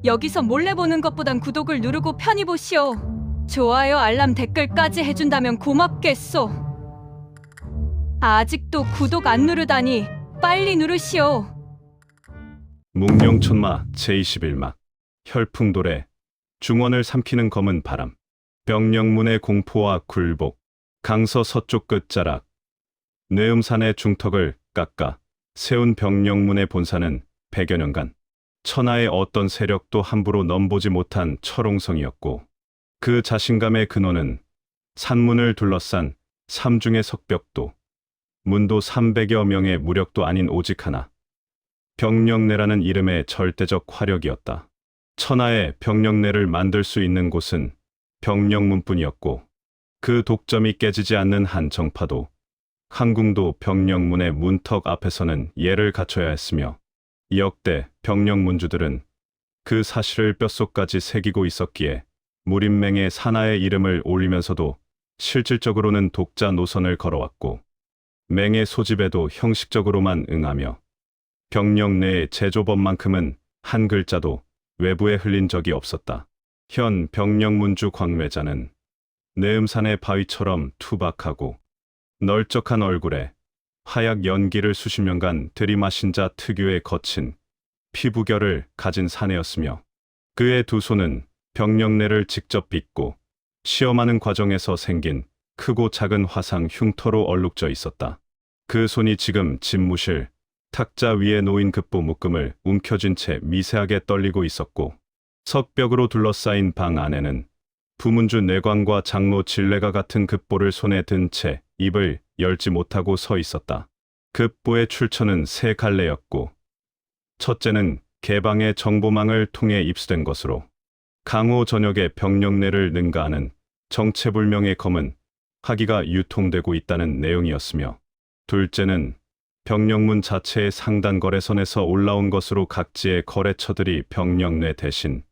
여기서 몰래 보는 것보단 구독을 누르고 편히 보시오. 좋아요, 알람, 댓글까지 해준다면 고맙겠소. 아직도 구독 안 누르다니 빨리 누르시오. 묵룡천마 제21막 혈풍도래 중원을 삼키는 검은 바람 병령문의 공포와 굴복 강서 서쪽 끝자락 뇌음산의 중턱을 깎아 세운 병령문의 본사는 100여 년간 천하의 어떤 세력도 함부로 넘보지 못한 철옹성이었고 그 자신감의 근원은 산문을 둘러싼 삼중의 석벽도 문도 300여 명의 무력도 아닌 오직 하나 병령내라는 이름의 절대적 화력이었다. 천하의 병령내를 만들 수 있는 곳은 병령문뿐이었고 그 독점이 깨지지 않는 한 정파도 한궁도 병령문의 문턱 앞에서는 예를 갖춰야 했으며 역대 병령문주들은 그 사실을 뼛속까지 새기고 있었기에 무림맹의 산하의 이름을 올리면서도 실질적으로는 독자 노선을 걸어왔고 맹의 소집에도 형식적으로만 응하며 병령 내의 제조법만큼은 한 글자도 외부에 흘린 적이 없었다. 현 병령문주 광매자는 내음산의 바위처럼 투박하고 널쩍한 얼굴에 화약 연기를 수십 년간 들이마신 자 특유의 거친 피부결을 가진 사내였으며 그의 두 손은 병령내를 직접 빚고 시험하는 과정에서 생긴 크고 작은 화상 흉터로 얼룩져 있었다. 그 손이 지금 집무실 탁자 위에 놓인 급보 묶음을 움켜쥔 채 미세하게 떨리고 있었고 석벽으로 둘러싸인 방 안에는 부문주 내광과 장로 진례가 같은 급보를 손에 든 채 입을 열지 못하고 서 있었다. 급보의 출처는 세 갈래였고 첫째는 개방의 정보망을 통해 입수된 것으로 강호 전역의 병령내를 능가하는 정체불명의 검은 화기가 유통되고 있다는 내용이었으며 둘째는 병령문 자체의 상단 거래선에서 올라온 것으로 각지의 거래처들이 병령내 대신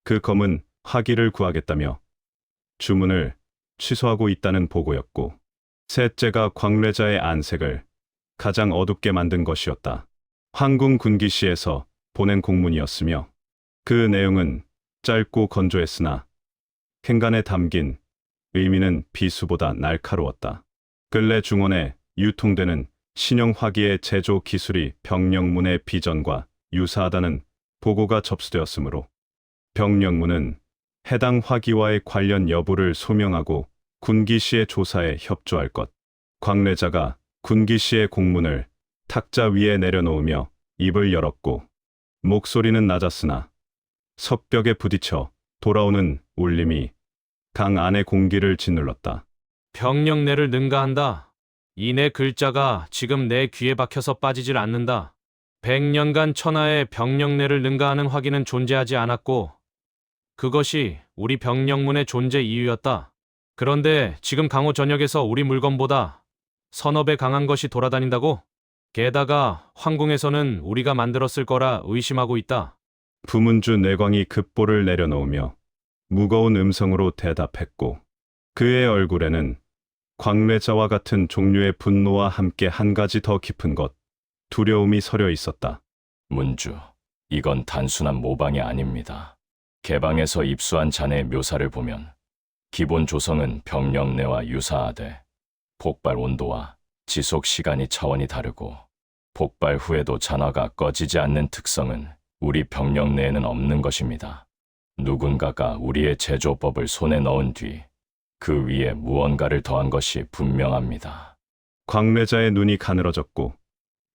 그 검은 화기를 구하겠다며 주문을 취소하고 있다는 보고였고 셋째가 광래자의 안색을 가장 어둡게 만든 것이었다. 황궁 군기시에서 보낸 공문이었으며 그 내용은 짧고 건조했으나 행간에 담긴 의미는 비수보다 날카로웠다. 근래 중원에 유통되는 신형 화기의 제조 기술이 병령문의 비전과 유사하다는 보고가 접수되었으므로 병령문은 해당 화기와의 관련 여부를 소명하고 군기시의 조사에 협조할 것. 광래자가 군기시의 공문을 탁자 위에 내려놓으며 입을 열었고 목소리는 낮았으나 석벽에 부딪혀 돌아오는 울림이 강 안의 공기를 짓눌렀다. 병령내를 능가한다. 이 네 글자가 지금 내 귀에 박혀서 빠지질 않는다. 100년간 천하의 병령내를 능가하는 화기는 존재하지 않았고 그것이 우리 병령문의 존재 이유였다. 그런데 지금 강호 전역에서 우리 물건보다 서너 배 강한 것이 돌아다닌다고? 게다가 황궁에서는 우리가 만들었을 거라 의심하고 있다. 부문주 내광이 급보를 내려놓으며 무거운 음성으로 대답했고 그의 얼굴에는 광래자와 같은 종류의 분노와 함께 한 가지 더 깊은 것, 두려움이 서려 있었다. 문주, 이건 단순한 모방이 아닙니다. 개방에서 입수한 자네의 묘사를 보면 기본 조성은 병령내와 유사하되 폭발 온도와 지속 시간이 차원이 다르고 폭발 후에도 잔화가 꺼지지 않는 특성은 우리 병령내에는 없는 것입니다. 누군가가 우리의 제조법을 손에 넣은 뒤 그 위에 무언가를 더한 것이 분명합니다. 광래자의 눈이 가늘어졌고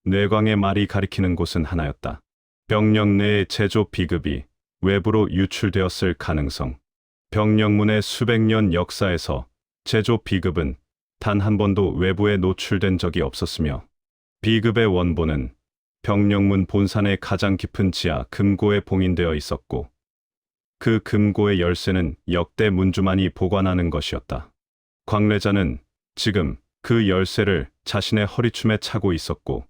뇌광의 말이 가리키는 곳은 하나였다. 병령내의 제조 비급이 외부로 유출되었을 가능성. 병령문의 수백 년 역사에서 제조 비급은 단 한 번도 외부에 노출된 적이 없었으며 비급의 원본은 병령문 본산의 가장 깊은 지하 금고에 봉인되어 있었고 그 금고의 열쇠는 역대 문주만이 보관하는 것이었다. 광래자는 지금 그 열쇠를 자신의 허리춤에 차고 있었고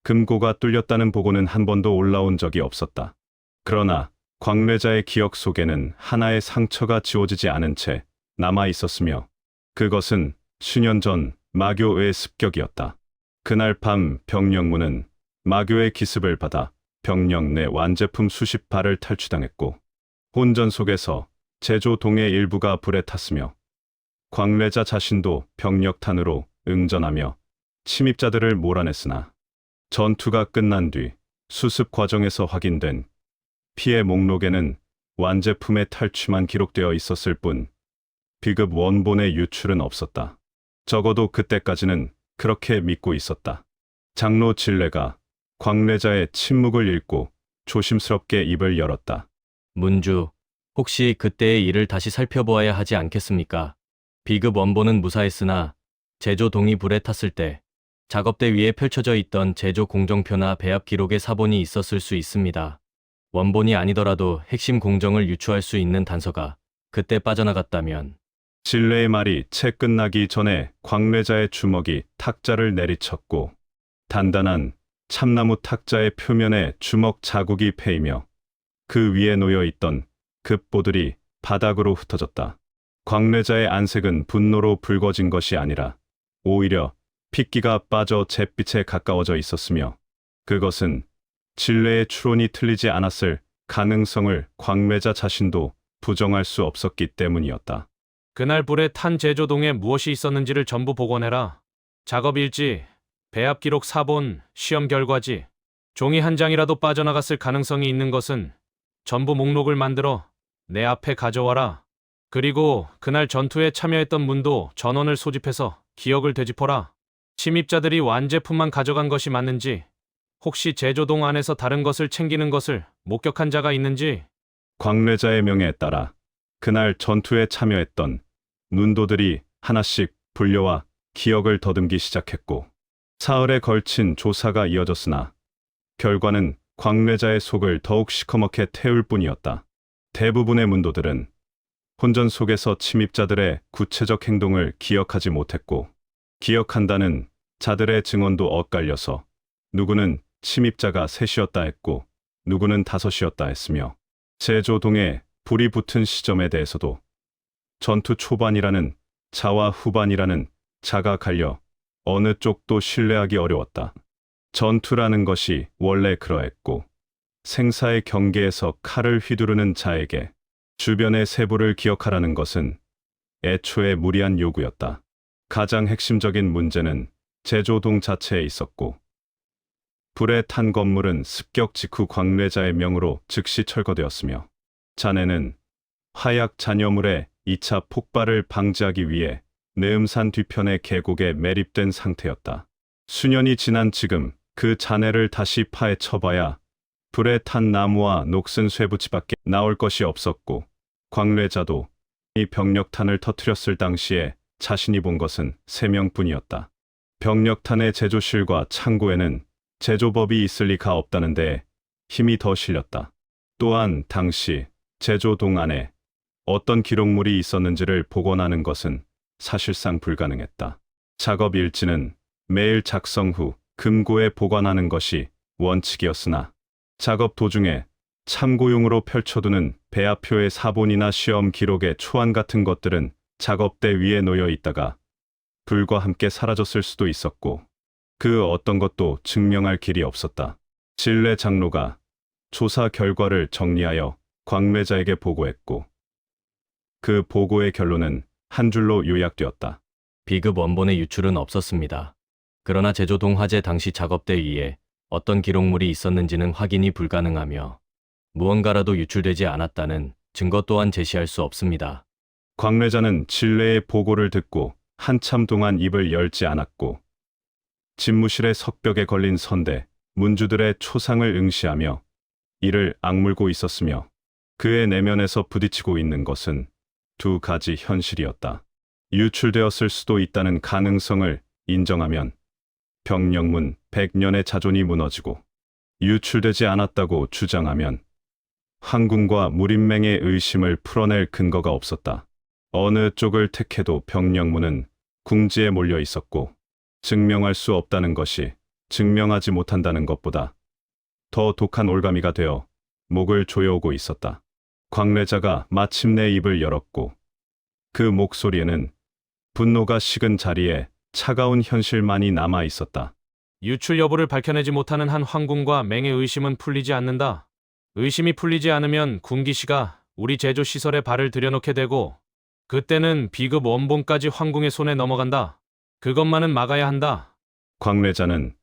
금고가 뚫렸다는 보고는 한 번도 올라온 적이 없었다. 그러나 광래자의 기억 속에는 하나의 상처가 지워지지 않은 채 남아 있었으며 그것은 수년 전 마교의 습격이었다. 그날 밤 병령문은 마교의 기습을 받아 병력 내 완제품 수십 발을 탈취당했고 혼전 속에서 제조동의 일부가 불에 탔으며 광래자 자신도 병력탄으로 응전하며 침입자들을 몰아냈으나 전투가 끝난 뒤 수습 과정에서 확인된 피해 목록에는 완제품의 탈취만 기록되어 있었을 뿐 비급 원본의 유출은 없었다. 적어도 그때까지는 그렇게 믿고 있었다. 장로 진례가 광래자의 침묵을 읽고 조심스럽게 입을 열었다. 문주, 혹시 그때의 일을 다시 살펴보아야 하지 않겠습니까? 비급 원본은 무사했으나 제조동이 불에 탔을 때 작업대 위에 펼쳐져 있던 제조 공정표나 배합 기록에 사본이 있었을 수 있습니다. 원본이 아니더라도 핵심 공정을 유추할 수 있는 단서가 그때 빠져나갔다면 진례의 말이 채 끝나기 전에 광래자의 주먹이 탁자를 내리쳤고 단단한 참나무 탁자의 표면에 주먹 자국이 패이며 그 위에 놓여 있던 급보들이 바닥으로 흩어졌다. 광래자의 안색은 분노로 붉어진 것이 아니라 오히려 핏기가 빠져 잿빛에 가까워져 있었으며 그것은 진례의 추론이 틀리지 않았을 가능성을 광래자 자신도 부정할 수 없었기 때문이었다. 그날 불에 탄 제조동에 무엇이 있었는지를 전부 복원해라. 작업 일지, 배합 기록 사본, 시험 결과지, 종이 한 장이라도 빠져나갔을 가능성이 있는 것은 전부 목록을 만들어 내 앞에 가져와라. 그리고 그날 전투에 참여했던 문도 전원을 소집해서 기억을 되짚어라. 침입자들이 완제품만 가져간 것이 맞는지, 혹시 제조동 안에서 다른 것을 챙기는 것을 목격한 자가 있는지. 광래자의 명에 따라 그날 전투에 참여했던 문도들이 하나씩 불려와 기억을 더듬기 시작했고 사흘에 걸친 조사가 이어졌으나 결과는 광래자의 속을 더욱 시커멓게 태울 뿐이었다. 대부분의 문도들은 혼전 속에서 침입자들의 구체적 행동을 기억하지 못했고 기억한다는 자들의 증언도 엇갈려서 누구는 침입자가 셋이었다 했고 누구는 다섯이었다 했으며 제조동에 불이 붙은 시점에 대해서도 전투 초반이라는 자와 후반이라는 자가 갈려 어느 쪽도 신뢰하기 어려웠다. 전투라는 것이 원래 그러했고 생사의 경계에서 칼을 휘두르는 자에게 주변의 세부를 기억하라는 것은 애초에 무리한 요구였다. 가장 핵심적인 문제는 제조동 자체에 있었고 불에 탄 건물은 습격 직후 광래자의 명으로 즉시 철거되었으며 잔해는 화약 잔여물의 2차 폭발을 방지하기 위해 내음산 뒤편의 계곡에 매립된 상태였다. 수년이 지난 지금 그 잔해를 다시 파헤쳐봐야 불에 탄 나무와 녹슨 쇠붙이밖에 나올 것이 없었고 광래자도 이 병력탄을 터뜨렸을 당시에 자신이 본 것은 3명뿐이었다. 병력탄의 제조실과 창고에는 제조법이 있을 리가 없다는 데 힘이 더 실렸다. 또한 당시 제조동 안에 어떤 기록물이 있었는지를 복원하는 것은 사실상 불가능했다. 작업 일지는 매일 작성 후 금고에 보관하는 것이 원칙이었으나 작업 도중에 참고용으로 펼쳐두는 배합표의 사본이나 시험 기록의 초안 같은 것들은 작업대 위에 놓여 있다가 불과 함께 사라졌을 수도 있었고 그 어떤 것도 증명할 길이 없었다. 진례 장로가 조사 결과를 정리하여 광래자에게 보고했고 그 보고의 결론은 한 줄로 요약되었다. 비급 원본의 유출은 없었습니다. 그러나 제조동 화재 당시 작업대 위에 어떤 기록물이 있었는지는 확인이 불가능하며 무언가라도 유출되지 않았다는 증거 또한 제시할 수 없습니다. 광래자는 진례의 보고를 듣고 한참 동안 입을 열지 않았고 집무실의 석벽에 걸린 선대, 문주들의 초상을 응시하며 이를 악물고 있었으며 그의 내면에서 부딪히고 있는 것은 두 가지 현실이었다. 유출되었을 수도 있다는 가능성을 인정하면 병력문 100년의 자존이 무너지고 유출되지 않았다고 주장하면 황궁과 무림맹의 의심을 풀어낼 근거가 없었다. 어느 쪽을 택해도 병력문은 궁지에 몰려 있었고 증명할 수 없다는 것이 증명하지 못한다는 것보다 더 독한 올가미가 되어 목을 조여오고 있었다. 광래자가 마침내 입을 열었고 그 목소리에는 분노가 식은 자리에 차가운 현실만이 남아 있었다. 유출 여부를 밝혀내지 못하는 한 황궁과 맹의 의심은 풀리지 않는다. 의심이 풀리지 않으면 군기씨가 우리 제조 시설에 발을 들여놓게 되고 그때는 비급 원본까지 황궁의 손에 넘어간다. 그것만은 막아야 한다. 광래자는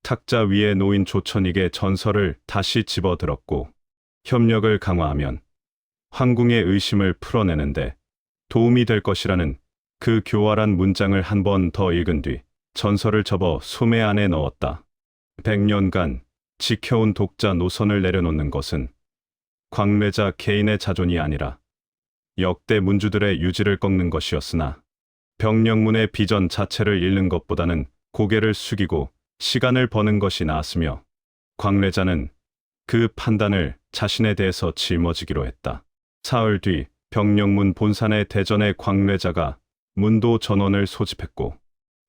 탁자 위에 놓인 조천익의 전설을 다시 집어들었고 협력을 강화하면 황궁의 의심을 풀어내는데 도움이 될 것이라는 그 교활한 문장을 한 번 더 읽은 뒤 전설을 접어 소매 안에 넣었다. 100년간 지켜온 독자 노선을 내려놓는 것은 광래자 개인의 자존이 아니라 역대 문주들의 유지를 꺾는 것이었으나 병령문의 비전 자체를 읽는 것보다는 고개를 숙이고 시간을 버는 것이 나았으며 광래자는 그 판단을 자신에 대해서 짊어지기로 했다. 사흘 뒤 병령문 본산의 대전의 광래자가 문도 전원을 소집했고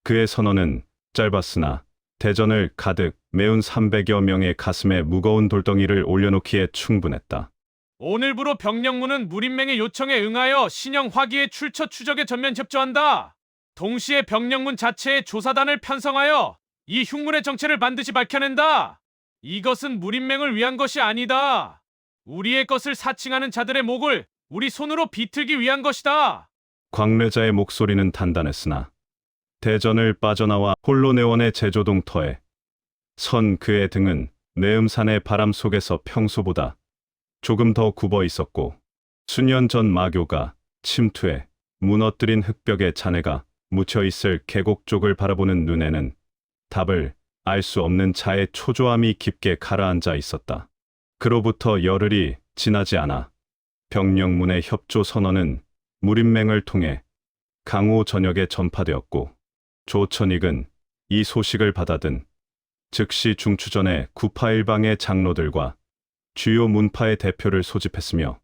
그의 선언은 짧았으나 대전을 가득 메운 300여 명의 가슴에 무거운 돌덩이를 올려놓기에 충분했다. 오늘부로 병령문은 무림맹의 요청에 응하여 신형 화기의 출처 추적에 전면 협조한다. 동시에 병령문 자체의 조사단을 편성하여 이 흉물의 정체를 반드시 밝혀낸다. 이것은 무림맹을 위한 것이 아니다. 우리의 것을 사칭하는 자들의 목을 우리 손으로 비틀기 위한 것이다. 광래자의 목소리는 단단했으나 대전을 빠져나와 홀로네원의 제조동터에 선 그의 등은 내음산의 바람 속에서 평소보다 조금 더 굽어 있었고 수년 전 마교가 침투해 무너뜨린 흙벽에 잔해가 묻혀 있을 계곡 쪽을 바라보는 눈에는 답을 알 수 없는 차의 초조함이 깊게 가라앉아 있었다. 그로부터 열흘이 지나지 않아 병령문의 협조 선언은 무림맹을 통해 강호 전역에 전파되었고 조천익은 이 소식을 받아든 즉시 중추전에 구파일방의 장로들과 주요 문파의 대표를 소집했으며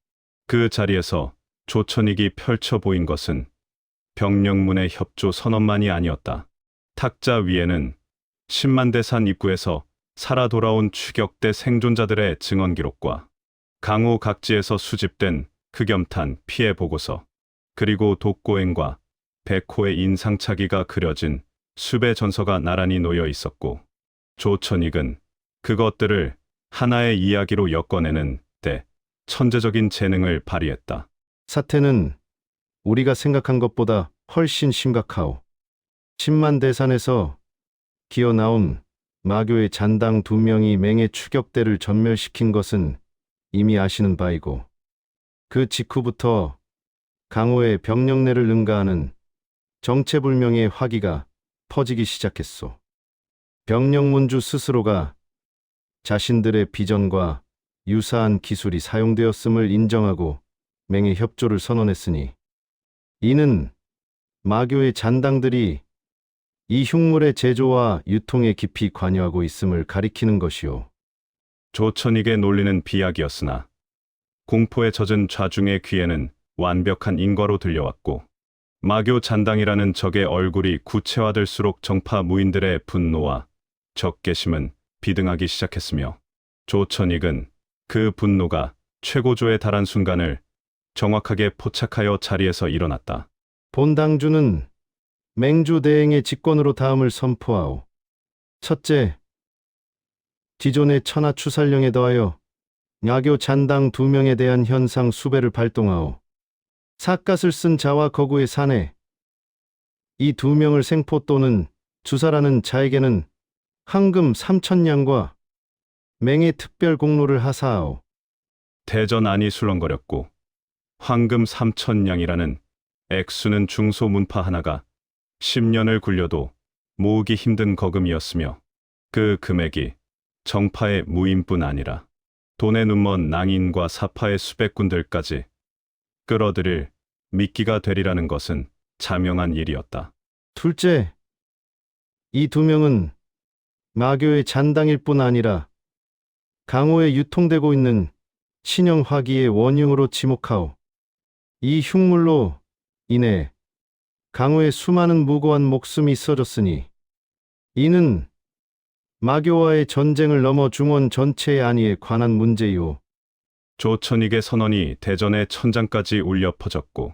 그 자리에서 조천익이 펼쳐 보인 것은 병령문의 협조 선언만이 아니었다. 탁자 위에는 10만대산 입구에서 살아 돌아온 추격대 생존자들의 증언 기록과 강호 각지에서 수집된 흑염탄 피해 보고서 그리고 독고행과 백호의 인상착의가 그려진 수배 전서가 나란히 놓여 있었고 조천익은 그것들을 하나의 이야기로 엮어내는 데 천재적인 재능을 발휘했다. 사태는 우리가 생각한 것보다 훨씬 심각하오. 10만 대산에서 기어 나온 마교의 잔당 2명이 맹의 추격대를 전멸시킨 것은 이미 아시는 바이고 그 직후부터 강호의 병령내를 능가하는 정체불명의 화기가 퍼지기 시작했소. 병령문주 스스로가 자신들의 비전과 유사한 기술이 사용되었음을 인정하고 맹의 협조를 선언했으니 이는 마교의 잔당들이 이 흉물의 제조와 유통에 깊이 관여하고 있음을 가리키는 것이오. 조천익의 논리는 비약이었으나 공포에 젖은 좌중의 귀에는 완벽한 인과로 들려왔고 마교 잔당이라는 적의 얼굴이 구체화될수록 정파 무인들의 분노와 적개심은 비등하기 시작했으며 조천익은 그 분노가 최고조에 달한 순간을 정확하게 포착하여 자리에서 일어났다. 본당주는 맹주 대행의 직권으로 다음을 선포하오. 첫째, 기존의 천하 추살령에 더하여 야교 잔당 2명에 대한 현상 수배를 발동하오. 삿갓을 쓴 자와 거구의 사내 이 2명을 생포 또는 주사라는 자에게는 황금 3,000냥과 맹의 특별 공로를 하사하오. 대전 안이 술렁거렸고 황금 3,000냥이라는 액수는 중소 문파 하나가 10년을 굴려도 모으기 힘든 거금이었으며 그 금액이 정파의 무인뿐 아니라 돈의 눈먼 낭인과 사파의 수백 군들까지 끌어들일 미끼가 되리라는 것은 자명한 일이었다. 둘째, 이 2명은 마교의 잔당일 뿐 아니라 강호에 유통되고 있는 신형 화기의 원흉으로 지목하오. 이 흉물로 인해 강호의 수많은 무고한 목숨이 써졌으니 이는 마교와의 전쟁을 넘어 중원 전체의 안위에 관한 문제이오. 조천익의 선언이 대전의 천장까지 울려 퍼졌고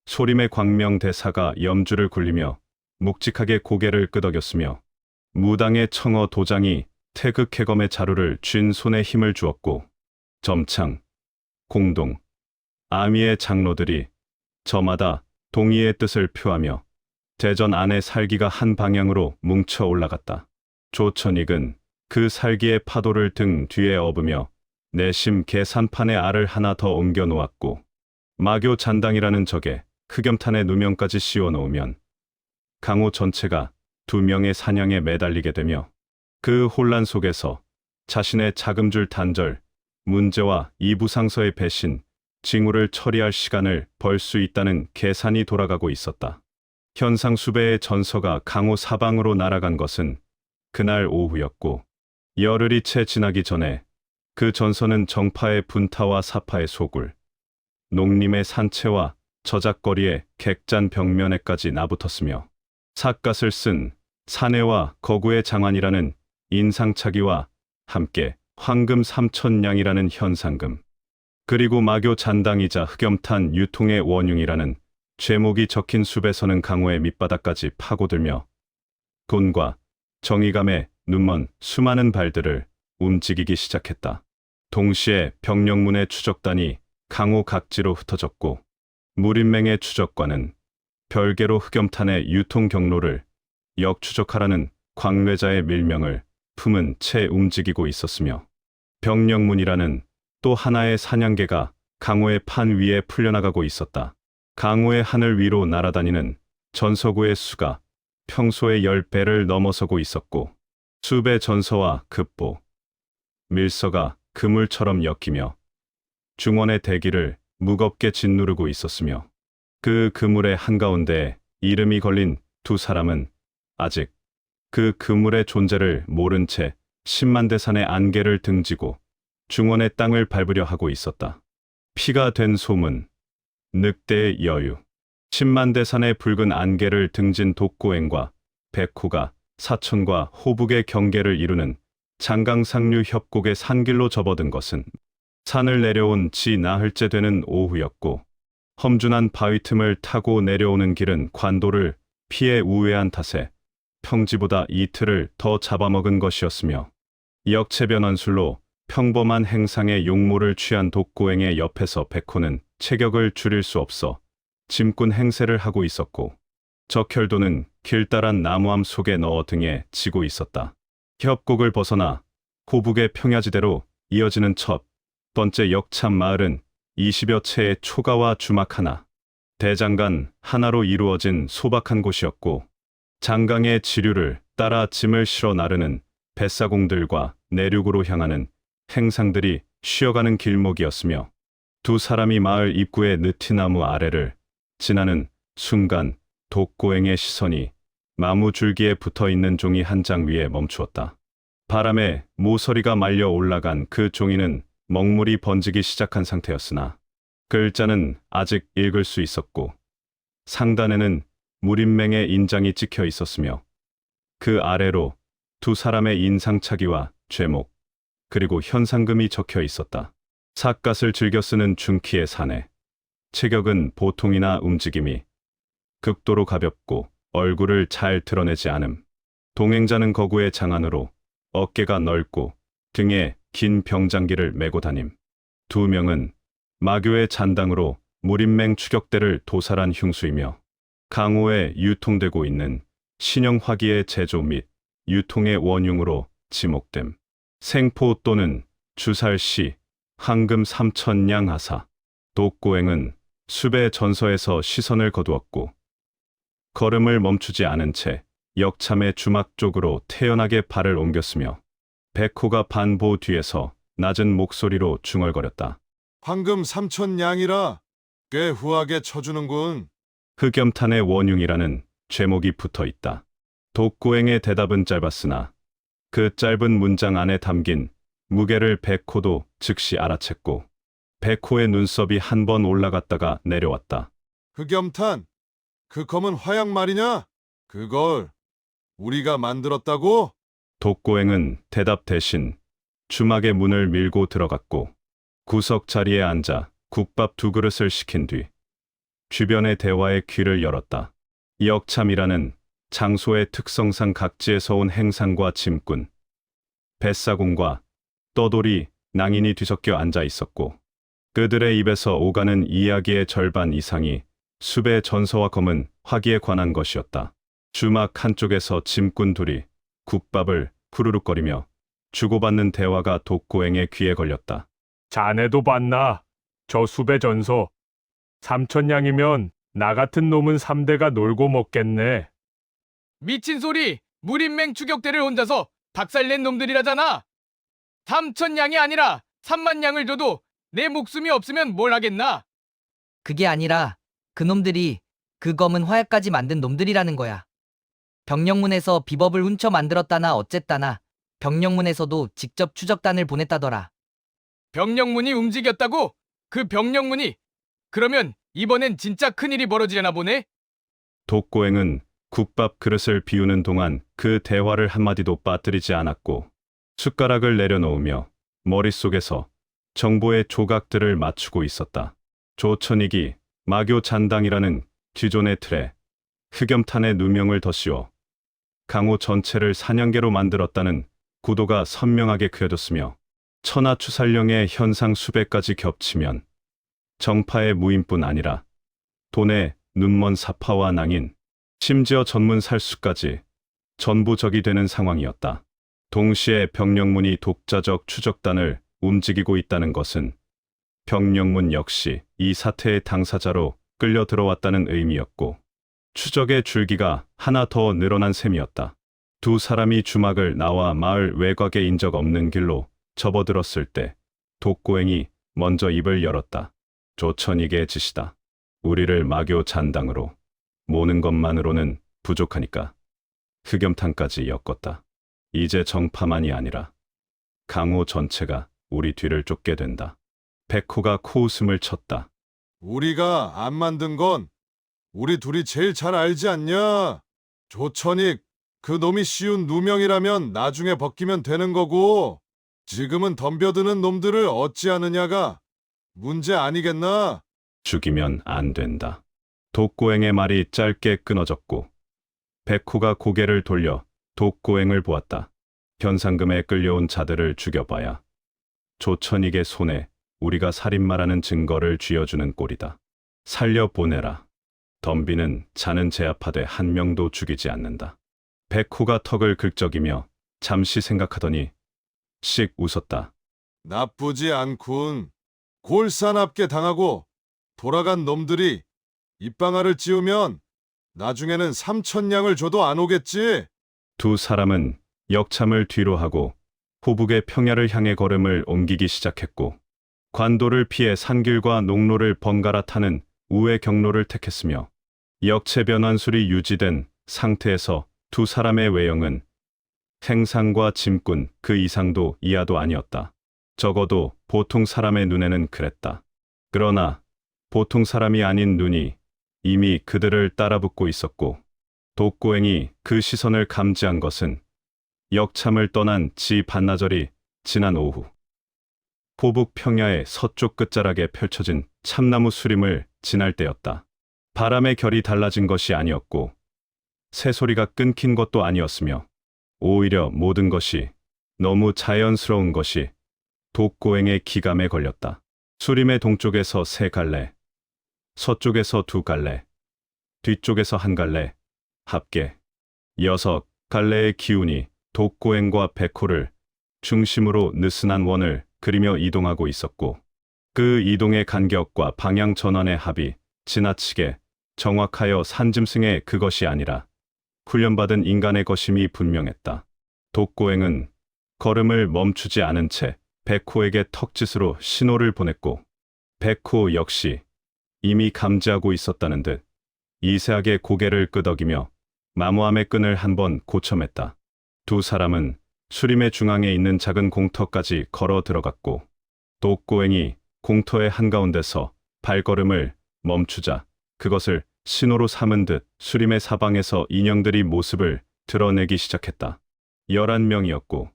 소림의 광명 대사가 염주를 굴리며 묵직하게 고개를 끄덕였으며 무당의 청어 도장이 태극해검의 자루를 쥔 손에 힘을 주었고 점창, 공동, 아미의 장로들이 저마다 동의의 뜻을 표하며 대전 안의 살기가 한 방향으로 뭉쳐 올라갔다. 조천익은 그 살기의 파도를 등 뒤에 업으며 내심 계산판에 알을 하나 더 옮겨 놓았고 마교 잔당이라는 적에 흑염탄의 누명까지 씌워 놓으면 강호 전체가 2명의 사냥에 매달리게 되며 그 혼란 속에서 자신의 자금줄 단절, 문제와 이부상서의 배신, 징후를 처리할 시간을 벌 수 있다는 계산이 돌아가고 있었다. 현상수배의 전서가 강호 사방으로 날아간 것은 그날 오후였고 열흘이 채 지나기 전에 그 전서는 정파의 분타와 사파의 소굴, 농림의 산채와 저작거리의 객잔 벽면에까지 나붙었으며 삿갓을 쓴 사내와 거구의 장안이라는 인상차기와 함께 황금 3,000냥이라는 현상금, 그리고 마교 잔당이자 흑염탄 유통의 원흉이라는 죄목이 적힌 수배서는 강호의 밑바닥까지 파고들며 돈과 정의감에 눈먼 수많은 발들을 움직이기 시작했다. 동시에 병력문의 추적단이 강호 각지로 흩어졌고 무림맹의 추적관은 별개로 흑염탄의 유통 경로를 역추적하라는 광뇌자의 밀명을 품은 채 움직이고 있었으며 병력문이라는 또 하나의 사냥개가 강호의 판 위에 풀려나가고 있었다. 강호의 하늘 위로 날아다니는 전서구의 수가 평소의 10배를 넘어서고 있었고 수배 전서와 급보, 밀서가 그물처럼 엮이며 중원의 대기를 무겁게 짓누르고 있었으며 그 그물의 한가운데에 이름이 걸린 2사람은 아직 그 그물의 존재를 모른 채 10만대산의 안개를 등지고 중원의 땅을 밟으려 하고 있었다. 피가 된 소문, 늑대의 여유, 10만대산의 붉은 안개를 등진 독고행과 백호가 사천과 호북의 경계를 이루는 장강상류 협곡의 산길로 접어든 것은 산을 내려온 지 나흘째 되는 오후였고 험준한 바위 틈을 타고 내려오는 길은 관도를 피해 우회한 탓에 평지보다 이틀을 더 잡아먹은 것이었으며 역체변환술로 평범한 행상의 용모를 취한 독고행의 옆에서 백호는 체격을 줄일 수 없어 짐꾼 행세를 하고 있었고 적혈도는 길다란 나무암 속에 넣어 등에 지고 있었다. 협곡을 벗어나 호북의 평야지대로 이어지는 첫 번째 역참 마을은 20여 채의 초가와 주막 하나, 대장간 하나로 이루어진 소박한 곳이었고 장강의 지류를 따라 짐을 실어 나르는 뱃사공들과 내륙으로 향하는 행상들이 쉬어가는 길목이었으며 2사람이 마을 입구의 느티나무 아래를 지나는 순간 독고행의 시선이 마무줄기에 붙어있는 종이 한 장 위에 멈추었다. 바람에 모서리가 말려 올라간 그 종이는 먹물이 번지기 시작한 상태였으나 글자는 아직 읽을 수 있었고 상단에는 무림맹의 인장이 찍혀 있었으며 그 아래로 2사람의 인상차기와 죄목 그리고 현상금이 적혀 있었다. 삿갓을 즐겨 쓰는 중키의 사내, 체격은 보통이나 움직임이 극도로 가볍고 얼굴을 잘 드러내지 않음. 동행자는 거구의 장안으로 어깨가 넓고 등에 긴 병장기를 메고 다님. 2명은 마교의 잔당으로 무림맹 추격대를 도살한 흉수이며 강호에 유통되고 있는 신형 화기의 제조 및 유통의 원흉으로 지목됨. 생포 또는 주살시 황금 3,000냥 하사. 독고행은 수배 전서에서 시선을 거두었고 걸음을 멈추지 않은 채 역참의 주막 쪽으로 태연하게 발을 옮겼으며 백호가 반보 뒤에서 낮은 목소리로 중얼거렸다. 황금 3,000냥이라 꽤 후하게 쳐주는군. 흑염탄의 원흉이라는 죄목이 붙어 있다. 독고행의 대답은 짧았으나 그 짧은 문장 안에 담긴 무게를 백호도 즉시 알아챘고 백호의 눈썹이 한 번 올라갔다가 내려왔다. 흑염탄, 그 검은 화약 말이냐? 그걸 우리가 만들었다고? 독고행은 대답 대신 주막의 문을 밀고 들어갔고 구석 자리에 앉아 국밥 2그릇을 시킨 뒤 주변의 대화에 귀를 열었다. 역참이라는 장소의 특성상 각지에서 온 행상과 짐꾼, 뱃사공과 떠돌이, 낭인이 뒤섞여 앉아 있었고 그들의 입에서 오가는 이야기의 절반 이상이 숲의 전서와 검은 화기에 관한 것이었다. 주막 한쪽에서 짐꾼 둘이 국밥을 후루룩거리며 주고받는 대화가 독고행의 귀에 걸렸다. 자네도 봤나? 저 숲의 전서. 3,000냥이면 나 같은 놈은 3대가 놀고 먹겠네. 미친 소리! 무린맹 추격대를 혼자서 박살낸 놈들이라잖아! 3,000냥이 아니라 3만 냥을 줘도 내 목숨이 없으면 뭘 하겠나? 그게 아니라 그놈들이 그 검은 화약까지 만든 놈들이라는 거야. 병령문에서 비법을 훔쳐 만들었다나 어쨌다나 병령문에서도 직접 추적단을 보냈다더라. 병령문이 움직였다고? 그 병령문이? 그러면 이번엔 진짜 큰일이 벌어지려나 보네? 독고행은 국밥 그릇을 비우는 동안 그 대화를 한마디도 빠뜨리지 않았고 숟가락을 내려놓으며 머릿속에서 정보의 조각들을 맞추고 있었다. 조천익이 마교 잔당이라는 기존의 틀에 흑염탄의 누명을 더 씌워 강호 전체를 사냥개로 만들었다는 구도가 선명하게 그려졌으며 천하추살령의 현상 수배까지 겹치면 정파의 무인뿐 아니라 돈의 눈먼 사파와 낭인, 심지어 전문 살수까지 전부 적이 되는 상황이었다. 동시에 병령문이 독자적 추적단을 움직이고 있다는 것은 병령문 역시 이 사태의 당사자로 끌려 들어왔다는 의미였고 추적의 줄기가 하나 더 늘어난 셈이었다. 두 사람이 주막을 나와 마을 외곽에 인 적 없는 길로 접어들었을 때 독고행이 먼저 입을 열었다. 조천익의 짓이다. 우리를 마교 잔당으로 모는 것만으로는 부족하니까 흑염탄까지 엮었다. 이제 정파만이 아니라 강호 전체가 우리 뒤를 쫓게 된다. 백호가 코웃음을 쳤다. 우리가 안 만든 건 우리 둘이 제일 잘 알지 않냐? 조천익, 그 놈이 씌운 누명이라면 나중에 벗기면 되는 거고 지금은 덤벼드는 놈들을 어찌하느냐가 문제 아니겠나? 죽이면 안 된다. 독고행의 말이 짧게 끊어졌고 백호가 고개를 돌려 독고행을 보았다. 현상금에 끌려온 자들을 죽여봐야 조천익의 손에 우리가 살인마라는 증거를 쥐어주는 꼴이다. 살려보내라. 덤비는 자는 제압하되 한 명도 죽이지 않는다. 백호가 턱을 긁적이며 잠시 생각하더니 씩 웃었다. 나쁘지 않군. 골사납게 당하고 돌아간 놈들이 입방아를 찌우면 나중에는 3,000냥을 줘도 안 오겠지? 두 사람은 역참을 뒤로 하고 호북의 평야를 향해 걸음을 옮기기 시작했고 관도를 피해 산길과 농로를 번갈아 타는 우회 경로를 택했으며 역체 변환술이 유지된 상태에서 두 사람의 외형은 행상과 짐꾼 그 이상도 이하도 아니었다. 적어도 보통 사람의 눈에는 그랬다. 그러나 보통 사람이 아닌 눈이 이미 그들을 따라붙고 있었고 독고행이 그 시선을 감지한 것은 역참을 떠난 지 반나절이 지난 오후 호북 평야의 서쪽 끝자락에 펼쳐진 참나무 수림을 지날 때였다. 바람의 결이 달라진 것이 아니었고 새소리가 끊긴 것도 아니었으며 오히려 모든 것이 너무 자연스러운 것이 독고행의 기감에 걸렸다. 수림의 동쪽에서 3갈래, 서쪽에서 2갈래, 뒤쪽에서 1갈래, 합계 6갈래의 기운이 독고행과 백호를 중심으로 느슨한 원을 그리며 이동하고 있었고 그 이동의 간격과 방향 전환의 합이 지나치게 정확하여 산짐승의 그것이 아니라 훈련받은 인간의 것임이 분명했다. 독고행은 걸음을 멈추지 않은 채 백호에게 턱짓으로 신호를 보냈고 백호 역시 이미 감지하고 있었다는 듯 이세하게 고개를 끄덕이며 마모함의 끈을 한번 고쳐맸다. 두 사람은 수림의 중앙에 있는 작은 공터까지 걸어 들어갔고 독고행이 공터의 한가운데서 발걸음을 멈추자 그것을 신호로 삼은 듯 수림의 사방에서 인형들이 모습을 드러내기 시작했다. 11명이었고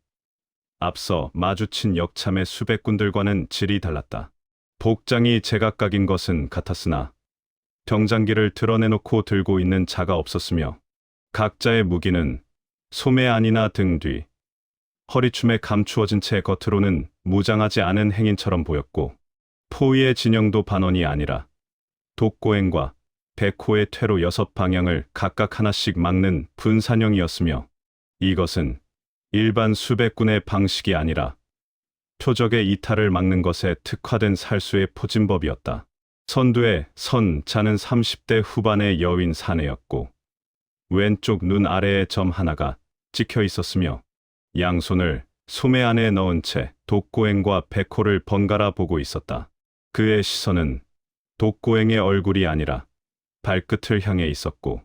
앞서 마주친 역참의 수백 군들과는 질이 달랐다. 복장이 제각각인 것은 같았으나 병장기를 드러내놓고 들고 있는 자가 없었으며 각자의 무기는 소매 안이나 등 뒤, 허리춤에 감추어진 채 겉으로는 무장하지 않은 행인처럼 보였고 포위의 진영도 반원이 아니라 독고행과 백호의 퇴로 6방향을 각각 하나씩 막는 분산형이었으며 이것은 일반 수백군의 방식이 아니라 표적의 이탈을 막는 것에 특화된 살수의 포진법이었다. 선두에 선 자는 30대 후반의 여윈 사내였고 왼쪽 눈 아래에 점 하나가 찍혀 있었으며 양손을 소매 안에 넣은 채 독고행과 백호를 번갈아 보고 있었다. 그의 시선은 독고행의 얼굴이 아니라 발끝을 향해 있었고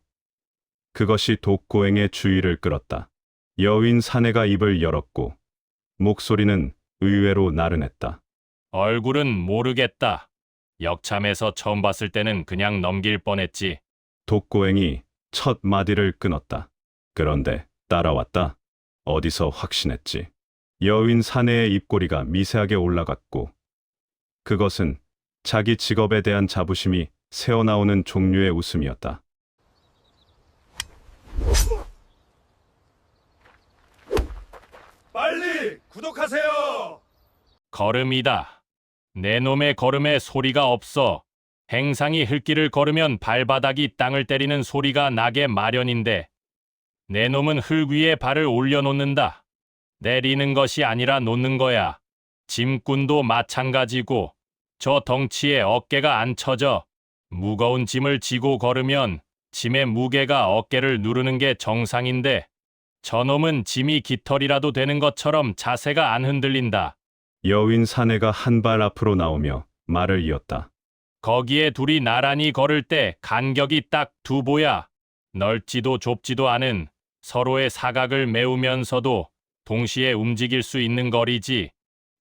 그것이 독고행의 주의를 끌었다. 여윈 사내가 입을 열었고 목소리는 의외로 나른했다. 얼굴은 모르겠다. 역참에서 처음 봤을 때는 그냥 넘길 뻔했지. 독고행이 첫 마디를 끊었다. 그런데 따라왔다. 어디서 확신했지. 여윈 사내의 입꼬리가 미세하게 올라갔고 그것은 자기 직업에 대한 자부심이 새어나오는 종류의 웃음이었다. 빨리 구독하세요. 걸음이다. 내 놈의 걸음에 소리가 없어. 행상이 흙길을 걸으면 발바닥이 땅을 때리는 소리가 나게 마련인데 내 놈은 흙 위에 발을 올려놓는다. 내리는 것이 아니라 놓는 거야. 짐꾼도 마찬가지고 저 덩치에 어깨가 안 처져. 무거운 짐을 지고 걸으면 짐의 무게가 어깨를 누르는 게 정상인데 저놈은 짐이 깃털이라도 되는 것처럼 자세가 안 흔들린다. 여윈 사내가 한 발 앞으로 나오며 말을 이었다. 거기에 둘이 나란히 걸을 때 간격이 딱 2보야. 넓지도 좁지도 않은 서로의 사각을 메우면서도 동시에 움직일 수 있는 거리지.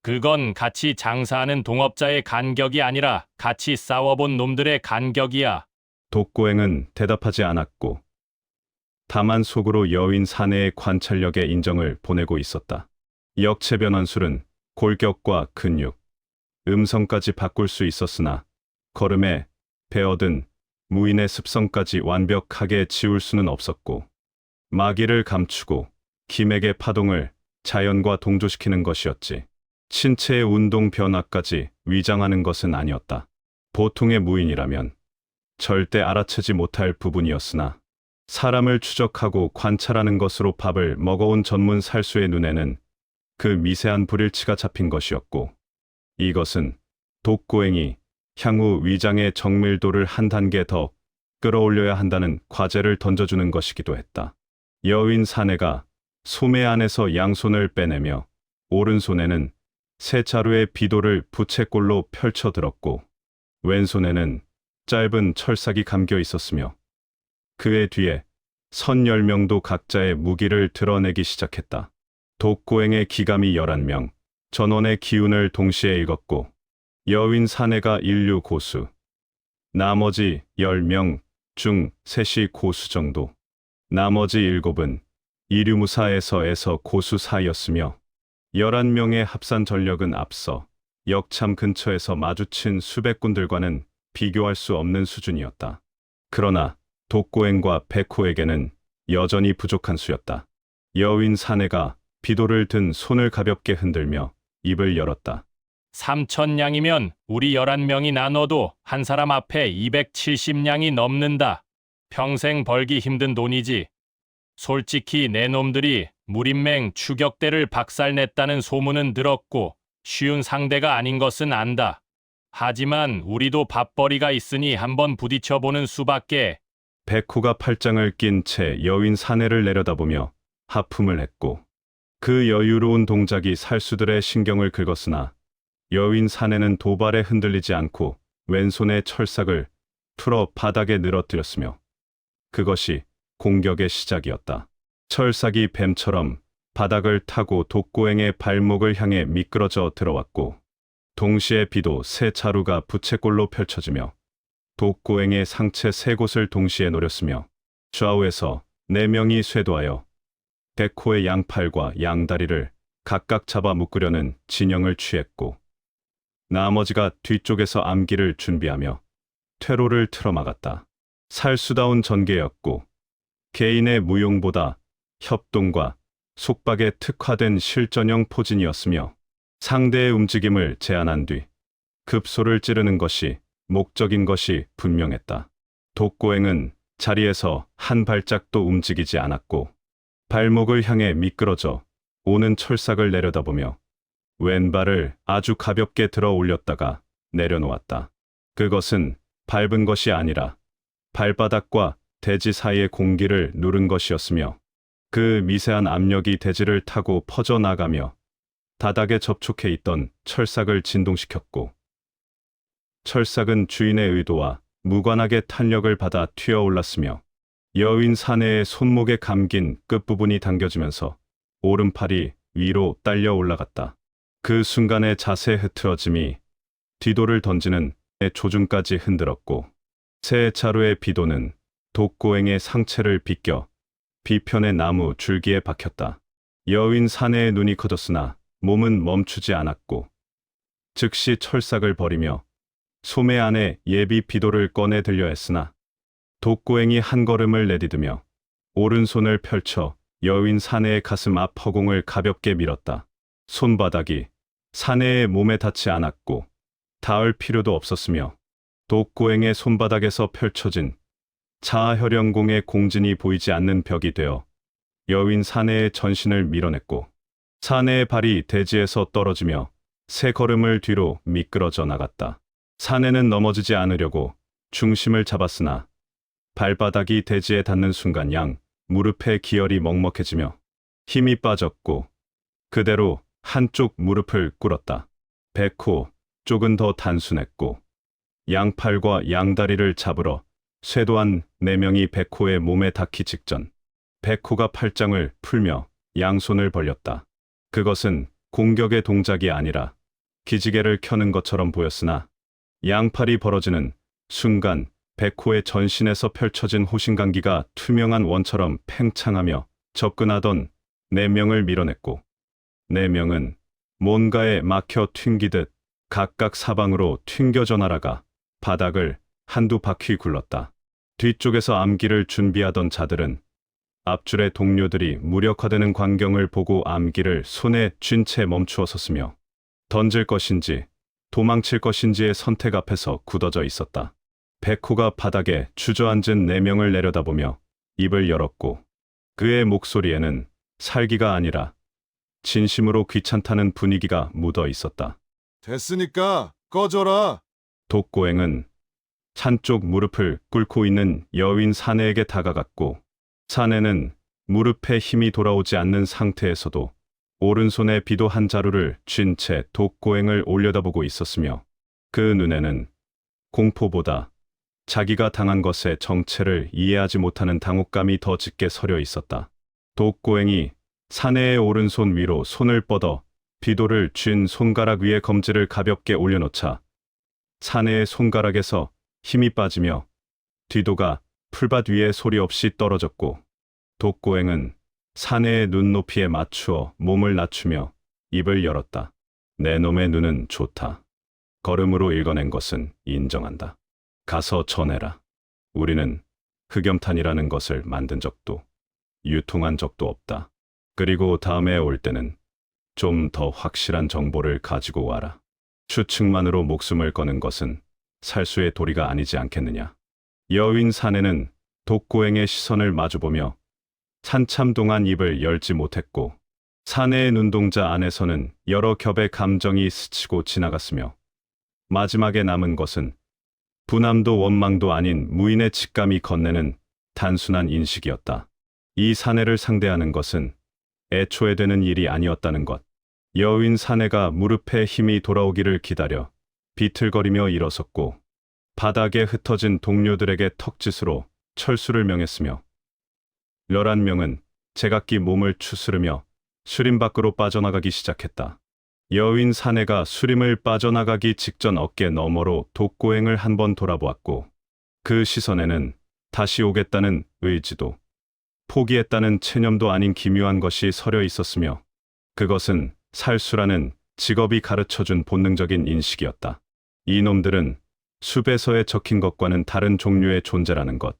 그건 같이 장사하는 동업자의 간격이 아니라 같이 싸워본 놈들의 간격이야. 독고행은 대답하지 않았고 다만 속으로 여윈 사내의 관찰력에 인정을 보내고 있었다. 역체 변환술은 골격과 근육, 음성까지 바꿀 수 있었으나 걸음에 배어든 무인의 습성까지 완벽하게 지울 수는 없었고 마기를 감추고 기맥의 파동을 자연과 동조시키는 것이었지. 신체의 운동 변화까지 위장하는 것은 아니었다. 보통의 무인이라면 절대 알아채지 못할 부분이었으나 사람을 추적하고 관찰하는 것으로 밥을 먹어온 전문 살수의 눈에는 그 미세한 불일치가 잡힌 것이었고 이것은 독고행이 향후 위장의 정밀도를 한 단계 더 끌어올려야 한다는 과제를 던져주는 것이기도 했다. 여윈 사내가 소매 안에서 양손을 빼내며 오른손에는 세 자루의 비도를 부채꼴로 펼쳐들었고 왼손에는 짧은 철삭이 감겨 있었으며 그의 뒤에 선 10명도 각자의 무기를 드러내기 시작했다. 독고행의 기감이 11명, 전원의 기운을 동시에 읽었고 여윈 사내가 인류 고수, 나머지 10명 중 셋이 고수 정도, 나머지 7은 이류무사에서에서 고수 사이였으며 11명의 합산 전력은 앞서 역참 근처에서 마주친 수백군들과는 비교할 수 없는 수준이었다. 그러나 독고행과 백호에게는 여전히 부족한 수였다. 여윈 사내가 비도를 든 손을 가볍게 흔들며 입을 열었다. 3,000냥이면 우리 11명이 나눠도 한 사람 앞에 270냥이 넘는다. 평생 벌기 힘든 돈이지. 솔직히 내 놈들이 무림맹 추격대를 박살냈다는 소문은 들었고 쉬운 상대가 아닌 것은 안다. 하지만 우리도 밥벌이가 있으니 한번 부딪혀보는 수밖에. 백호가 팔짱을 낀 채 여윈 사내를 내려다보며 하품을 했고 그 여유로운 동작이 살수들의 신경을 긁었으나 여윈 사내는 도발에 흔들리지 않고 왼손에 철삭을 풀어 바닥에 늘어뜨렸으며 그것이 공격의 시작이었다. 철삭이 뱀처럼 바닥을 타고 독고행의 발목을 향해 미끄러져 들어왔고 동시에 비도 세 자루가 부채꼴로 펼쳐지며 독고행의 상체 3곳을 동시에 노렸으며 좌우에서 4명이 쇄도하여 백호의 양팔과 양다리를 각각 잡아 묶으려는 진영을 취했고 나머지가 뒤쪽에서 암기를 준비하며 퇴로를 틀어막았다. 살수다운 전개였고 개인의 무용보다 협동과 속박에 특화된 실전형 포진이었으며 상대의 움직임을 제한한 뒤 급소를 찌르는 것이 목적인 것이 분명했다. 독고행은 자리에서 한 발짝도 움직이지 않았고 발목을 향해 미끄러져 오는 철삭을 내려다보며 왼발을 아주 가볍게 들어 올렸다가 내려놓았다. 그것은 밟은 것이 아니라 발바닥과 대지 사이의 공기를 누른 것이었으며 그 미세한 압력이 대지를 타고 퍼져나가며 바닥에 접촉해 있던 철삭을 진동시켰고 철삭은 주인의 의도와 무관하게 탄력을 받아 튀어올랐으며 여인 사내의 손목에 감긴 끝부분이 당겨지면서 오른팔이 위로 딸려 올라갔다. 그 순간의 자세 흐트러짐이 뒤돌을 던지는 의 조준까지 흔들었고 새 차루의 비도는 독고행의 상체를 비껴 비편의 나무 줄기에 박혔다. 여인 사내의 눈이 커졌으나 몸은 멈추지 않았고 즉시 철삭을 버리며 소매 안에 예비 비도를 꺼내 들려 했으나 독고행이 한 걸음을 내디디며 오른손을 펼쳐 여인 사내의 가슴 앞 허공을 가볍게 밀었다. 손바닥이 사내의 몸에 닿지 않았고 닿을 필요도 없었으며 독고행의 손바닥에서 펼쳐진 자아혈연공의 공진이 보이지 않는 벽이 되어 여인 사내의 전신을 밀어냈고 사내의 발이 대지에서 떨어지며 세 걸음을 뒤로 미끄러져 나갔다. 사내는 넘어지지 않으려고 중심을 잡았으나 발바닥이 대지에 닿는 순간 양 무릎의 기혈이 먹먹해지며 힘이 빠졌고 그대로 한쪽 무릎을 꿇었다. 백호 쪽은 더 단순했고 양팔과 양다리를 잡으러 쇄도한 4명이 백호의 몸에 닿기 직전 백호가 팔짱을 풀며 양손을 벌렸다. 그것은 공격의 동작이 아니라 기지개를 켜는 것처럼 보였으나 양팔이 벌어지는 순간 백호의 전신에서 펼쳐진 호신강기가 투명한 원처럼 팽창하며 접근하던 4명을 밀어냈고 4명은 뭔가에 막혀 튕기듯 각각 사방으로 튕겨져 날아가 바닥을 한두 바퀴 굴렀다. 뒤쪽에서 암기를 준비하던 자들은 앞줄의 동료들이 무력화되는 광경을 보고 암기를 손에 쥔 채 멈추어 섰으며 던질 것인지 도망칠 것인지의 선택 앞에서 굳어져 있었다. 백호가 바닥에 주저앉은 4명을 내려다보며 입을 열었고 그의 목소리에는 살기가 아니라 진심으로 귀찮다는 분위기가 묻어 있었다. 됐으니까 꺼져라. 독고행은 한쪽 무릎을 꿇고 있는 여인 사내에게 다가갔고 사내는 무릎에 힘이 돌아오지 않는 상태에서도 오른손에 비도 한 자루를 쥔 채 독고행을 올려다보고 있었으며 그 눈에는 공포보다 자기가 당한 것의 정체를 이해하지 못하는 당혹감이 더 짙게 서려 있었다. 독고행이 사내의 오른손 위로 손을 뻗어 비도를 쥔 손가락 위에 검지를 가볍게 올려놓자 사내의 손가락에서 힘이 빠지며 뒤도가 풀밭 위에 소리 없이 떨어졌고 독고행은 사내의 눈높이에 맞추어 몸을 낮추며 입을 열었다. 내 놈의 눈은 좋다. 걸음으로 읽어낸 것은 인정한다. 가서 전해라. 우리는 흑염탄이라는 것을 만든 적도 유통한 적도 없다. 그리고 다음에 올 때는 좀 더 확실한 정보를 가지고 와라. 추측만으로 목숨을 거는 것은 살수의 도리가 아니지 않겠느냐. 여인 사내는 독고행의 시선을 마주보며 한참 동안 입을 열지 못했고 사내의 눈동자 안에서는 여러 겹의 감정이 스치고 지나갔으며 마지막에 남은 것은 분함도 원망도 아닌 무인의 직감이 건네는 단순한 인식이었다. 이 사내를 상대하는 것은 애초에 되는 일이 아니었다는 것. 여인 사내가 무릎에 힘이 돌아오기를 기다려 비틀거리며 일어섰고 바닥에 흩어진 동료들에게 턱짓으로 철수를 명했으며 11명은 제각기 몸을 추스르며 수림 밖으로 빠져나가기 시작했다. 여인 사내가 수림을 빠져나가기 직전 어깨 너머로 독고행을 한번 돌아보았고 그 시선에는 다시 오겠다는 의지도 포기했다는 체념도 아닌 기묘한 것이 서려 있었으며 그것은 살수라는 직업이 가르쳐준 본능적인 인식이었다. 이놈들은 숲에서에 적힌 것과는 다른 종류의 존재라는 것.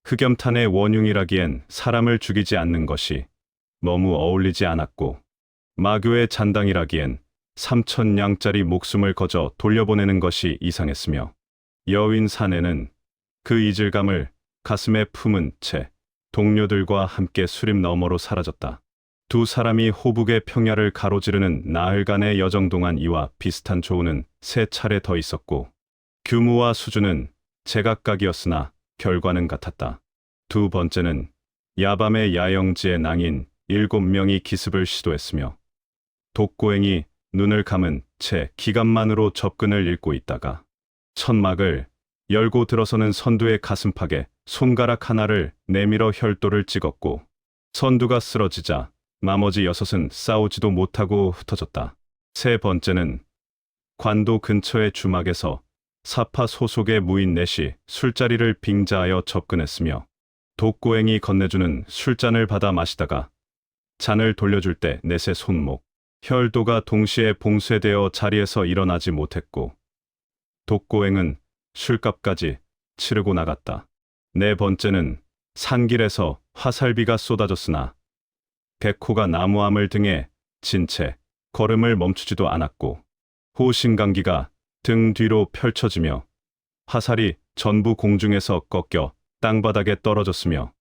흑염탄의 원흉이라기엔 사람을 죽이지 않는 것이 너무 어울리지 않았고, 마교의 잔당이라기엔 3,000냥짜리 목숨을 거저 돌려보내는 것이 이상했으며, 여윈 사내는 그 이질감을 가슴에 품은 채 동료들과 함께 수림 너머로 사라졌다. 두 사람이 호북의 평야를 가로지르는 나흘간의 여정 동안 이와 비슷한 조우는 3차례 더 있었고, 규모와 수준은 제각각이었으나 결과는 같았다. 두 번째는 야밤의 야영지의 낭인 7명이 기습을 시도했으며, 독고행이 눈을 감은 채 기갑만으로 접근을 읽고 있다가 천막을 열고 들어서는 선두의 가슴팍에 손가락 하나를 내밀어 혈도를 찍었고, 선두가 쓰러지자 나머지 6은 싸우지도 못하고 흩어졌다. 세 번째는 관도 근처의 주막에서 사파 소속의 무인 넷이 술자리를 빙자하여 접근했으며, 독고행이 건네주는 술잔을 받아 마시다가 잔을 돌려줄 때 넷의 손목, 혈도가 동시에 봉쇄되어 자리에서 일어나지 못했고, 독고행은 술값까지 치르고 나갔다. 네 번째는 산길에서 화살비가 쏟아졌으나 백호가 나무함을 등에 진 채 걸음을 멈추지도 않았고, 호신강기가 등 뒤로 펼쳐지며 화살이 전부 공중에서 꺾여 땅바닥에 떨어졌으며,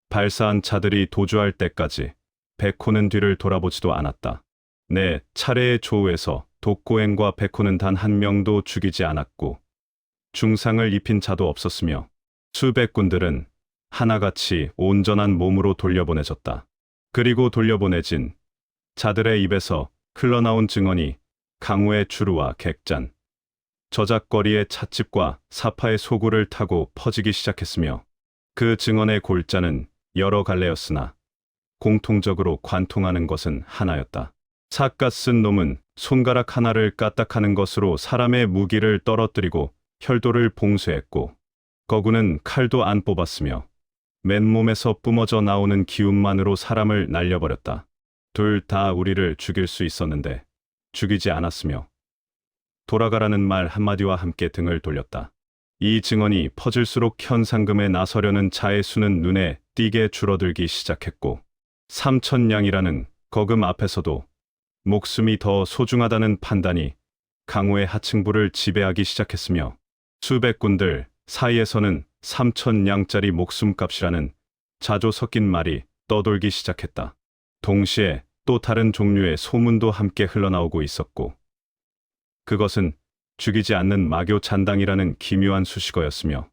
발사한 차들이 도주할 때까지 백호는 뒤를 돌아보지도 않았다. 네 차례의 조우에서 독고행과 백호는 단 한 명도 죽이지 않았고, 중상을 입힌 자도 없었으며, 수백 군들은 하나같이 온전한 몸으로 돌려보내졌다. 그리고 돌려보내진 자들의 입에서 흘러나온 증언이 강우의 주루와 객잔, 저작거리의 찻집과 사파의 소굴을 타고 퍼지기 시작했으며, 그 증언의 골자는 여러 갈래였으나 공통적으로 관통하는 것은 하나였다. 삿갓 쓴 놈은 손가락 하나를 까딱하는 것으로 사람의 무기를 떨어뜨리고 혈도를 봉쇄했고, 거구는 칼도 안 뽑았으며 맨몸에서 뿜어져 나오는 기운만으로 사람을 날려버렸다. 둘 다 우리를 죽일 수 있었는데 죽이지 않았으며, 돌아가라는 말 한마디와 함께 등을 돌렸다. 이 증언이 퍼질수록 현상금에 나서려는 자의 수는 눈에 띄게 줄어들기 시작했고, 3,000냥이라는 거금 앞에서도 목숨이 더 소중하다는 판단이 강호의 하층부를 지배하기 시작했으며, 수백 군들 사이에서는 3,000냥짜리 목숨값이라는 자조 섞인 말이 떠돌기 시작했다. 동시에 또 다른 종류의 소문도 함께 흘러나오고 있었고, 그것은 죽이지 않는 마교 잔당이라는 기묘한 수식어였으며,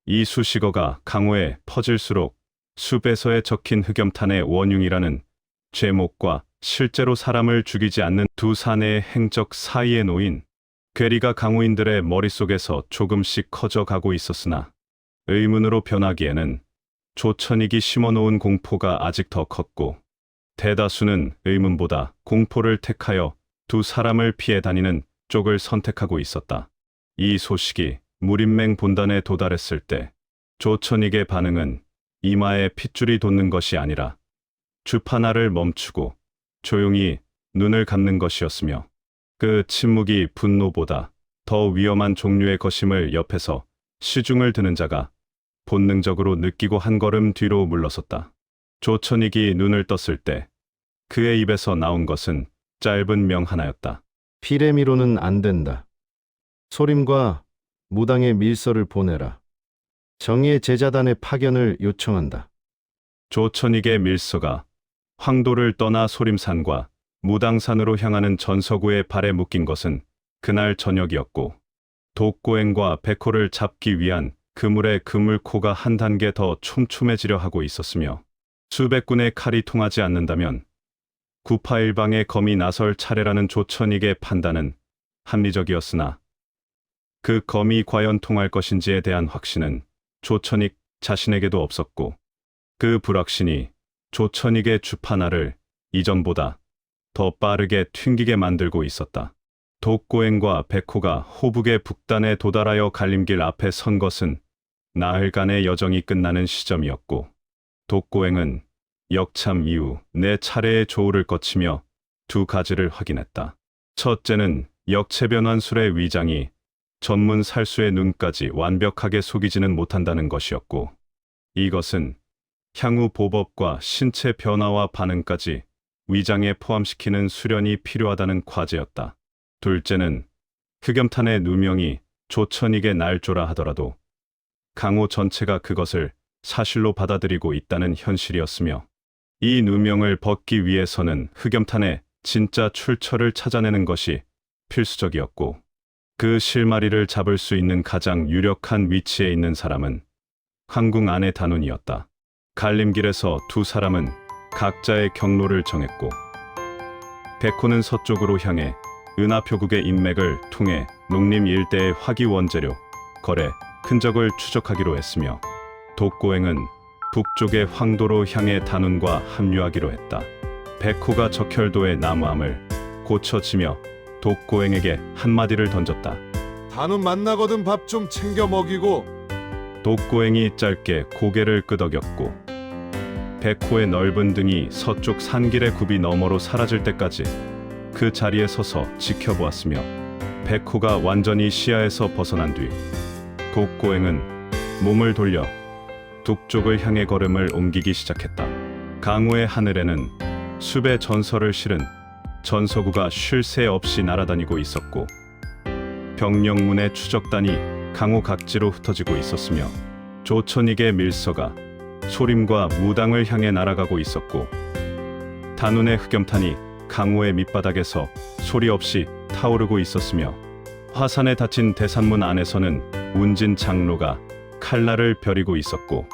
이 수식어가 강호에 퍼질수록 숲에서에 적힌 흑염탄의 원흉이라는 제목과 실제로 사람을 죽이지 않는 두 사내의 행적 사이에 놓인 괴리가 강호인들의 머릿속에서 조금씩 커져가고 있었으나, 의문으로 변하기에는 조천익이 심어놓은 공포가 아직 더 컸고, 대다수는 의문보다 공포를 택하여 두 사람을 피해 다니는 쪽을 선택하고 있었다. 이 소식이 무림맹 본단에 도달했을 때 조천익의 반응은 이마에 핏줄이 돋는 것이 아니라 주파나를 멈추고 조용히 눈을 감는 것이었으며, 그 침묵이 분노보다 더 위험한 종류의 것임을 옆에서 시중을 드는 자가 본능적으로 느끼고 한 걸음 뒤로 물러섰다. 조천익이 눈을 떴을 때 그의 입에서 나온 것은 짧은 명 하나였다. 피레미로는 안 된다. 소림과 무당의 밀서를 보내라. 정의의 제자단의 파견을 요청한다. 조천익의 밀서가 황도를 떠나 소림산과 무당산으로 향하는 전서구의 발에 묶인 것은 그날 저녁이었고, 독고행과 백호를 잡기 위한 그물의 그물코가 한 단계 더 촘촘해지려 하고 있었으며, 수백 군의 칼이 통하지 않는다면 구파일방의 검이 나설 차례라는 조천익의 판단은 합리적이었으나, 그 검이 과연 통할 것인지에 대한 확신은 조천익 자신에게도 없었고, 그 불확신이 조천익의 주파나를 이전보다 더 빠르게 튕기게 만들고 있었다. 독고행과 백호가 호북의 북단에 도달하여 갈림길 앞에 선 것은 나흘간의 여정이 끝나는 시점이었고, 독고행은 역참 이후 4차례의 조우를 거치며 2가지를 확인했다. 첫째는 역체변환술의 위장이 전문 살수의 눈까지 완벽하게 속이지는 못한다는 것이었고, 이것은 향후 보법과 신체 변화와 반응까지 위장에 포함시키는 수련이 필요하다는 과제였다. 둘째는 흑염탄의 누명이 조천익의 날조라 하더라도 강호 전체가 그것을 사실로 받아들이고 있다는 현실이었으며 이 누명을 벗기 위해서는 흑염탄의 진짜 출처를 찾아내는 것이 필수적이었고 그 실마리를 잡을 수 있는 가장 유력한 위치에 있는 사람은 황궁 안의 단운이었다. 갈림길에서 두 사람은 각자의 경로를 정했고 백호는 서쪽으로 향해 은하표국의 인맥을 통해 농림 일대의 화기 원재료, 거래, 흔적을 추적하기로 했으며 독고행은 북쪽의 황도로 향해 단운과 합류하기로 했다. 백호가 적혈도의 나무함을 고쳐지며 독고행에게 한마디를 던졌다. 단운 만나거든 밥 좀 챙겨 먹이고. 독고행이 짧게 고개를 끄덕였고 백호의 넓은 등이 서쪽 산길의 굽이 너머로 사라질 때까지 그 자리에 서서 지켜보았으며 백호가 완전히 시야에서 벗어난 뒤 독고행은 몸을 돌려 북쪽을 향해 걸음을 옮기기 시작했다. 강호의 하늘에는 숲의 전설을 실은 전서구가 쉴 새 없이 날아다니고 있었고 병령문의 추적단이 강호 각지로 흩어지고 있었으며 조천익의 밀서가 소림과 무당을 향해 날아가고 있었고 단운의 흑염탄이 강호의 밑바닥에서 소리 없이 타오르고 있었으며 화산에 닫힌 대산문 안에서는 운진 장로가 칼날을 벼리고 있었고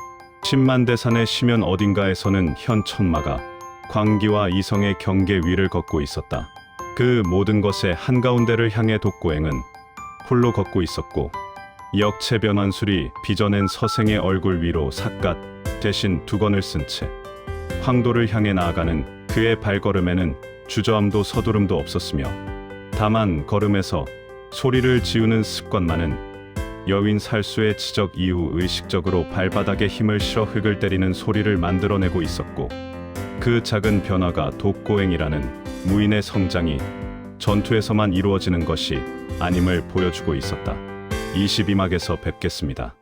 10만 대산의 시면 어딘가에서는 현천마가 광기와 이성의 경계 위를 걷고 있었다. 그 모든 것의 한가운데를 향해 독고행은 홀로 걷고 있었고 역체 변환술이 빚어낸 서생의 얼굴 위로 삿갓 대신 두건을 쓴 채 황도를 향해 나아가는 그의 발걸음에는 주저함도 서두름도 없었으며 다만 걸음에서 소리를 지우는 습관만은 여윈 살수의 지적 이후 의식적으로 발바닥에 힘을 실어 흙을 때리는 소리를 만들어내고 있었고 그 작은 변화가 독고행이라는 무인의 성장이 전투에서만 이루어지는 것이 아님을 보여주고 있었다. 22막에서 뵙겠습니다.